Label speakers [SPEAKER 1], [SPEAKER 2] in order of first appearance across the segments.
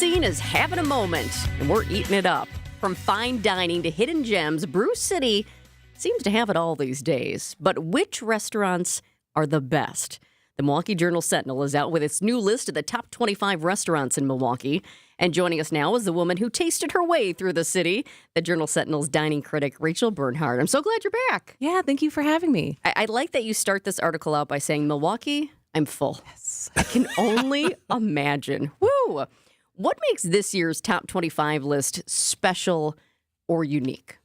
[SPEAKER 1] scene is having a moment, and we're eating it up. From fine dining to hidden gems, Brew City seems to have it all these days. But which restaurants are the best? The Milwaukee Journal Sentinel is out with its new list of the top 25 restaurants in Milwaukee. And joining us now is the woman who tasted her way through the city, the Journal Sentinel's dining critic, Rachel Bernhard. I'm so glad you're back.
[SPEAKER 2] Yeah, thank you for having me.
[SPEAKER 1] I like that you start this article out by saying, Milwaukee, I'm full.
[SPEAKER 2] Yes.
[SPEAKER 1] I can only imagine. Woo! What makes this year's top 25 list special or unique?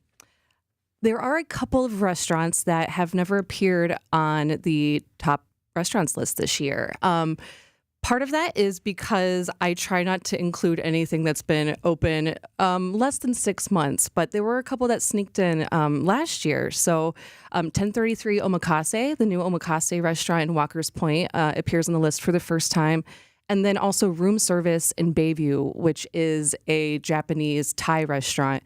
[SPEAKER 2] There are a couple of restaurants that have never appeared on the top restaurants list this year. Part of that is because I try not to include anything that's been open less than 6 months, but there were a couple that sneaked in last year. So 1033 Omakase, the new Omakase restaurant in Walker's Point, appears on the list for the first time. And then also Room Service in Bayview, which is a Japanese Thai restaurant.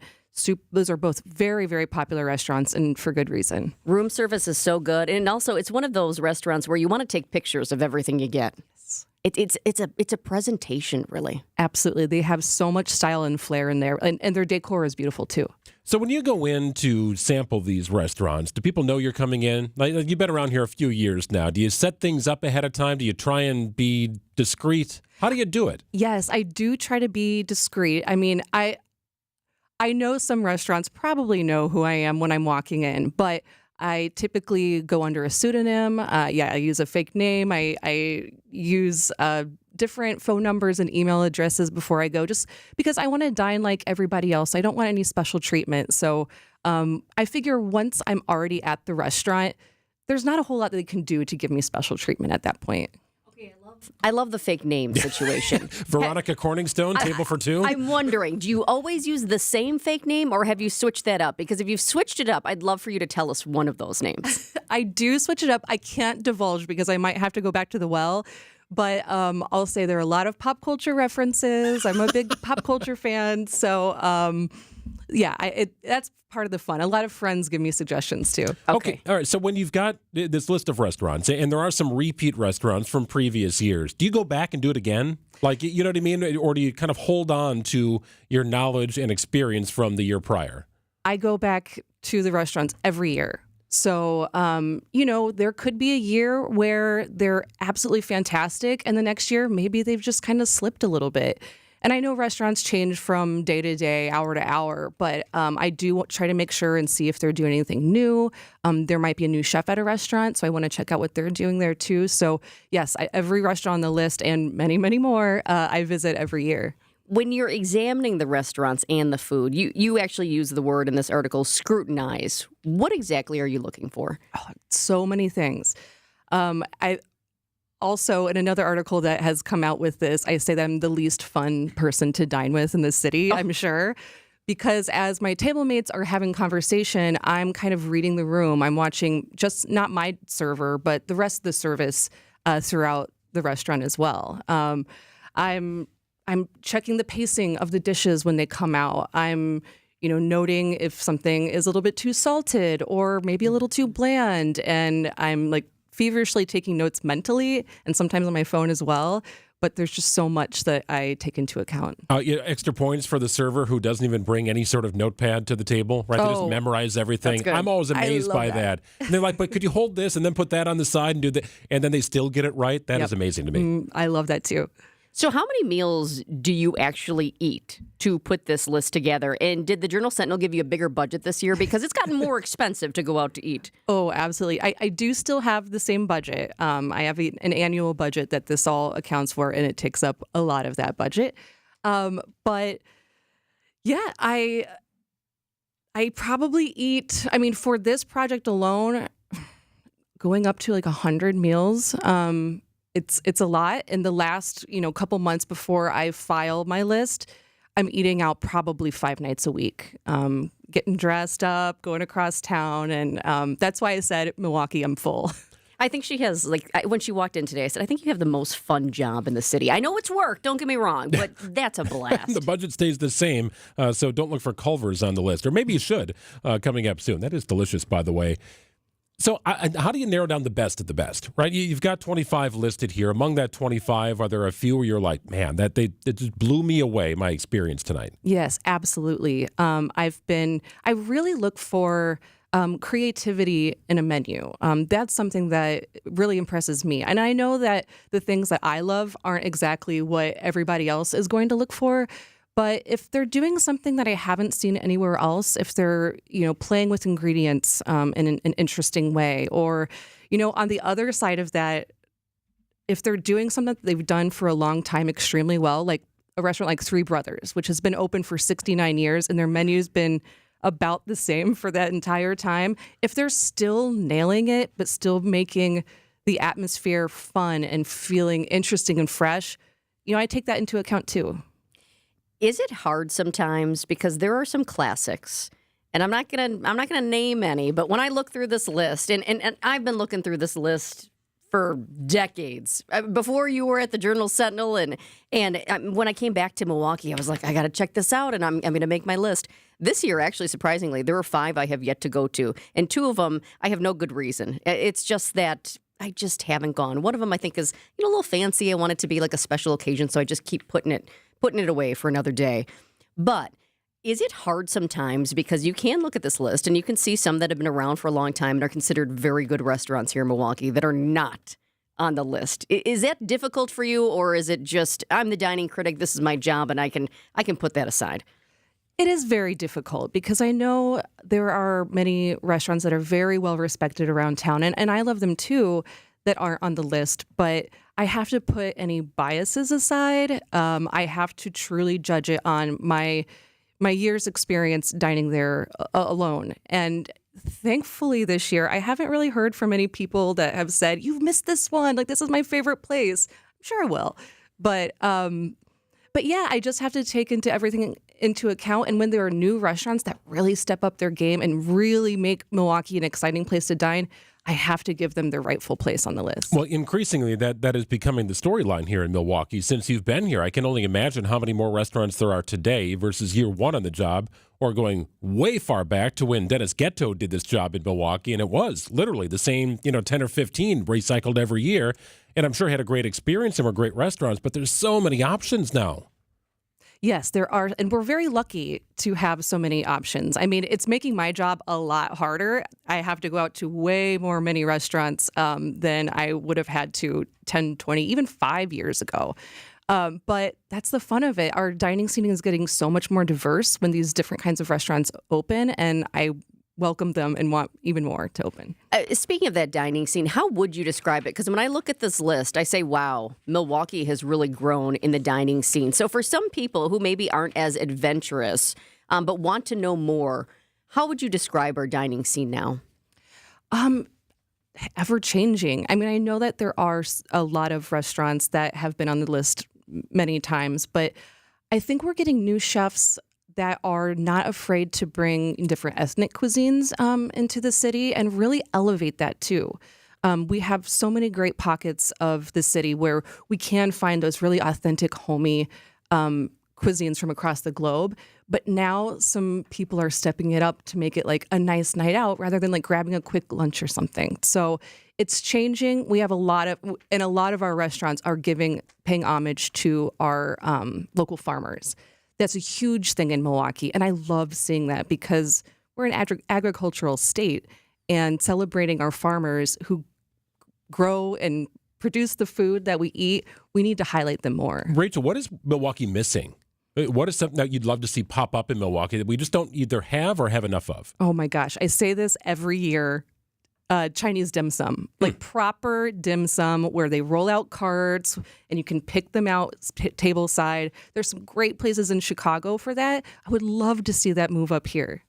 [SPEAKER 2] Those are both very, very popular restaurants, and for good reason.
[SPEAKER 1] Room Service is so good. And also, it's one of those restaurants where you want to take pictures of everything you get. It's a presentation, really.
[SPEAKER 2] Absolutely. They have so much style and flair in there, and their decor is beautiful, too.
[SPEAKER 3] So when you go in to sample these restaurants, do people know you're coming in? Like, you've been around here a few years now. Do you set things up ahead of time? Do you try and be discreet? How do you do it?
[SPEAKER 2] Yes, I do try to be discreet. I mean, I know some restaurants probably know who I am when I'm walking in, but I typically go under a pseudonym. I use a fake name. I use different phone numbers and email addresses before I go, just because I want to dine like everybody else. I don't want any special treatment. So I figure once I'm already at the restaurant, there's not a whole lot that they can do to give me special treatment at that point.
[SPEAKER 1] I love the fake name situation.
[SPEAKER 3] Veronica Corningstone, table for two?
[SPEAKER 1] I'm wondering, do you always use the same fake name or have you switched that up? Because if you've switched it up, I'd love for you to tell us one of those names.
[SPEAKER 2] I do switch it up. I can't divulge because I might have to go back to the well. But I'll say there are a lot of pop culture references. I'm a big pop culture fan. So, that's part of the fun. A lot of friends give me suggestions, too.
[SPEAKER 3] Okay. All right. So when you've got this list of restaurants, and there are some repeat restaurants from previous years, do you go back and do it again? Like, you know what I mean? Or do you kind of hold on to your knowledge and experience from the year prior?
[SPEAKER 2] I go back to the restaurants every year. So, there could be a year where they're absolutely fantastic, and the next year, maybe they've just kind of slipped a little bit. And I know restaurants change from day to day, hour to hour, but I do try to make sure and see if they're doing anything new. There might be a new chef at a restaurant, so I want to check out what they're doing there too. So yes, every restaurant on the list and many, many more, I visit every year.
[SPEAKER 1] When you're examining the restaurants and the food, you actually use the word in this article, scrutinize. What exactly are you looking for?
[SPEAKER 2] Oh, so many things. Also, in another article that has come out with this, I say that I'm the least fun person to dine with in the city, I'm sure. Because as my table mates are having conversation, I'm kind of reading the room. I'm watching just not my server, but the rest of the service throughout the restaurant as well. I'm checking the pacing of the dishes when they come out. I'm noting if something is a little bit too salted or maybe a little too bland. And I'm feverishly taking notes mentally and sometimes on my phone as well. But there's just so much that I take into account.
[SPEAKER 3] Extra points for the server who doesn't even bring any sort of notepad to the table, right? They just memorize everything. I'm always amazed by that. And they're like, but could you hold this and then put that on the side and do that? And then they still get it right? That is amazing to me.
[SPEAKER 2] I love that too.
[SPEAKER 1] So how many meals do you actually eat to put this list together? And did the Journal Sentinel give you a bigger budget this year? Because it's gotten more expensive to go out to eat.
[SPEAKER 2] Oh, absolutely. I do still have the same budget. I have an annual budget that this all accounts for, and it takes up a lot of that budget. But yeah, I probably eat, for this project alone, going up to 100 meals. It's a lot. In the last, couple months before I file my list, I'm eating out probably 5 nights a week, getting dressed up, going across town. And that's why I said, Milwaukee, I'm full.
[SPEAKER 1] I think she has, when she walked in today, I said, I think you have the most fun job in the city. I know it's work, don't get me wrong, but that's a blast.
[SPEAKER 3] The budget stays the same, so don't look for Culver's on the list. Or maybe you should, coming up soon. That is delicious, by the way. So how do you narrow down the best of the best, right? You've got 25 listed here. Among that 25, are there a few where you're like, man, that just blew me away, my experience tonight?
[SPEAKER 2] Yes, absolutely. I really look for creativity in a menu. That's something that really impresses me. And I know that the things that I love aren't exactly what everybody else is going to look for. But if they're doing something that I haven't seen anywhere else, if they're, playing with ingredients in an interesting way, or, on the other side of that, if they're doing something that they've done for a long time extremely well, like a restaurant like Three Brothers, which has been open for 69 years and their menu's been about the same for that entire time, if they're still nailing it, but still making the atmosphere fun and feeling interesting and fresh, I take that into account too.
[SPEAKER 1] Is it hard sometimes, because there are some classics, and I'm not gonna name any, but when I look through this list, and I've been looking through this list for decades, before you were at the Journal Sentinel, and when I came back to Milwaukee, I was like, I got to check this out, and I'm going to make my list. This year, actually, surprisingly, there are 5 I have yet to go to, and 2 of them I have no good reason. It's just that I just haven't gone. One of them I think is a little fancy. I want it to be like a special occasion, so I just keep putting it away for another day. But is it hard sometimes, because you can look at this list and you can see some that have been around for a long time and are considered very good restaurants here in Milwaukee that are not on the list? Is that difficult for you, or is it just, I'm the dining critic, this is my job, and I can put that aside?
[SPEAKER 2] It is very difficult, because I know there are many restaurants that are very well respected around town, and I love them too, that aren't on the list, but I have to put any biases aside. I have to truly judge it on my year's experience dining there alone. And thankfully this year, I haven't really heard from any people that have said, you've missed this one, like this is my favorite place. I'm sure I will. But yeah, I just have to take everything into account. And when there are new restaurants that really step up their game and really make Milwaukee an exciting place to dine, I have to give them their rightful place on the list.
[SPEAKER 3] Well, increasingly, that is becoming the storyline here in Milwaukee. Since you've been here, I can only imagine how many more restaurants there are today versus year 1 on the job, or going way far back to when Dennis Ghetto did this job in Milwaukee, and it was literally the same, 10 or 15 recycled every year. And I'm sure he had a great experience and were great restaurants, but there's so many options now.
[SPEAKER 2] Yes, there are, and we're very lucky to have so many options. I mean, it's making my job a lot harder. I have to go out to way more many restaurants than I would have had to 10, 20, even 5 years ago. But that's the fun of it. Our dining scene is getting so much more diverse when these different kinds of restaurants open, and I welcome them and want even more to open.
[SPEAKER 1] Speaking of that dining scene, how would you describe it? Because when I look at this list, I say, wow, Milwaukee has really grown in the dining scene. So for some people who maybe aren't as adventurous but want to know more, how would you describe our dining scene now?
[SPEAKER 2] Ever changing. I mean, I know that there are a lot of restaurants that have been on the list many times, but I think we're getting new chefs that are not afraid to bring different ethnic cuisines into the city and really elevate that too. We have so many great pockets of the city where we can find those really authentic, homey cuisines from across the globe. But now some people are stepping it up to make it like a nice night out rather than like grabbing a quick lunch or something. So it's changing. We have a lot of our restaurants are paying homage to our local farmers. That's a huge thing in Milwaukee, and I love seeing that because we're an agricultural state, and celebrating our farmers who grow and produce the food that we eat, we need to highlight them more.
[SPEAKER 3] Rachel, what is Milwaukee missing? What is something that you'd love to see pop up in Milwaukee that we just don't either have or have enough of?
[SPEAKER 2] Oh my gosh, I say this every year. Chinese dim sum, like proper dim sum where they roll out carts and you can pick them out table side. There's some great places in Chicago for that. I would love to see that move up here.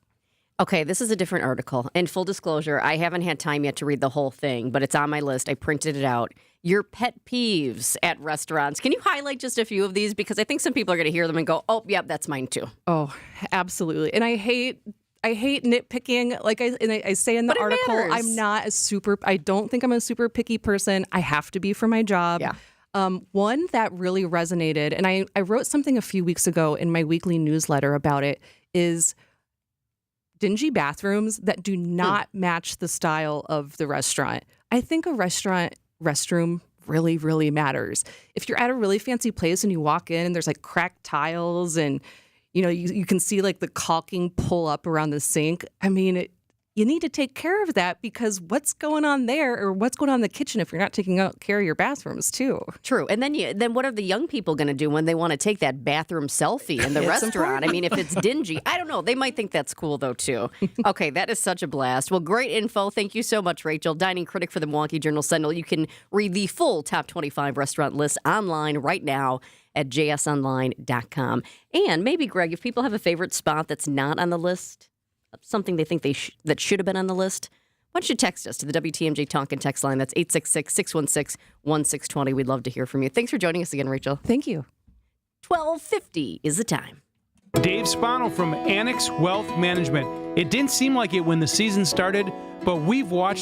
[SPEAKER 1] Okay, this is a different article. In full disclosure, I haven't had time yet to read the whole thing, but it's on my list. I printed it out. Your pet peeves at restaurants. Can you highlight just a few of these? Because I think some people are going to hear them and go, oh, yep, that's mine too.
[SPEAKER 2] Oh, absolutely. And I hate nitpicking. Like I say in the article, I don't think I'm a super picky person. I have to be for my job.
[SPEAKER 1] Yeah.
[SPEAKER 2] One that really resonated, and I wrote something a few weeks ago in my weekly newsletter about it, is dingy bathrooms that do not match the style of the restaurant. I think a restaurant restroom really, really matters. If you're at a really fancy place and you walk in and there's like cracked tiles and, you can see like the caulking pull up around the sink. I mean, you need to take care of that because what's going on there or what's going on in the kitchen if you're not taking care of your bathrooms too.
[SPEAKER 1] True. And then what are the young people going to do when they want to take that bathroom selfie in the restaurant? I mean, if it's dingy, I don't know. They might think that's cool though too. Okay, that is such a blast. Well, great info. Thank you so much, Rachel. Dining critic for the Milwaukee Journal Sentinel. You can read the full top 25 restaurant list online right now at jsonline.com. And maybe, Greg, if people have a favorite spot that's not on the list, something they think that should have been on the list, why don't you text us to the WTMJ Talk and Text line. That's 866-616-1620. We'd love to hear from you. Thanks for joining us again, Rachel.
[SPEAKER 2] Thank you.
[SPEAKER 1] 12:50 is the time.
[SPEAKER 4] Dave Spanel from Annex Wealth Management. It didn't seem like it when the season started, but we've watched